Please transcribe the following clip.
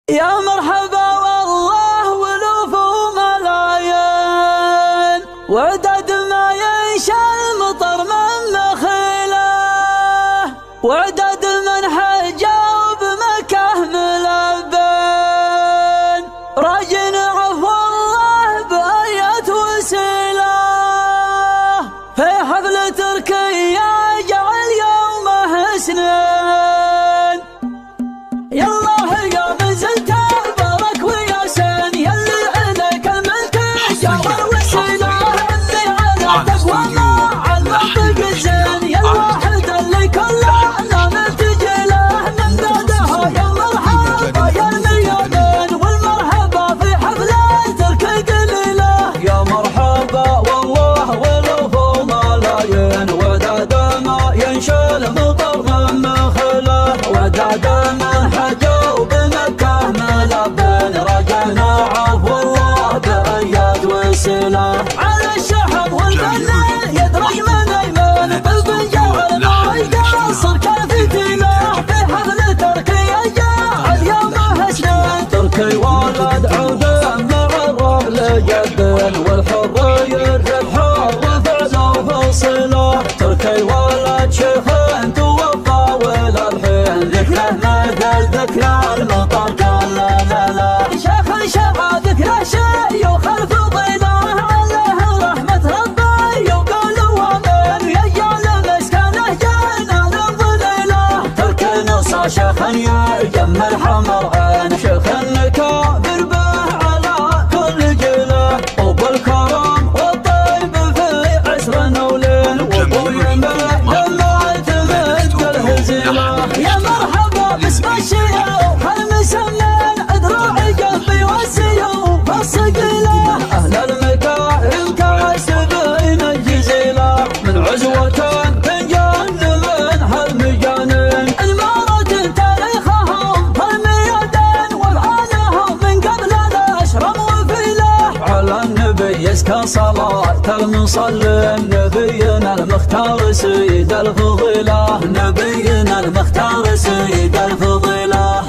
يا مرحبا والله ولوف وملايين وعدد ما ينشا المطر من مخيله وعدد من حجا بمكة ملبين راجن عفو الله بآية وسيله في حفل تركيا جعل يومه سنين يلا يا مزلت بارك وياسين يلي عليك الملك جاور وسيله اللي على تقوى ما على المنطق الزين يا الواحد اللي كلنا نلتجي له من بعدها يا مرحبا يا الميادين والمرحبا في حفله تركي قليله يا مرحبا والله ولوف وملايين وداد ما ينشل مطر من مخله وداد من حجا وبمكة ملبين رجعنا عفو الله بأياد وسيله على الشحب والفن يدرج من ايمن بالبنجال ما يقصر كفتيله في حفل تركي جاء يومه سنين تركي ولد عود مع الرمل جدين والحر يربح وفعله فصله تركي ولد شيخ توفى وللحين ذكره مثل ذكرى المطر قال لا لا لا شيخ شبع ذكره شيء وخلف ضيله عليه رحمة ربي وقال وامين يجعل مسكنه جنان الظليله تركي نصا شيخ يجمل حمر عين شيخ كابر به على كل جيله وبالكرم والطيب في عسر نولين وابوي دمعت مد الهزيله يا مرحبا باسم الشيوخ المسمين ادراعي قلبي والسيوف الصقيله اهل المكارم كاسبين الجزيله من عزوه فنجان من هالمجانين المارة تاريخهم هالميادين وافعالهم من قبل الاشرم وفيله على النبي يزكى صلاة المصلي نبينا المختار سيد الفضيله نبينا المختار سيد الفضيله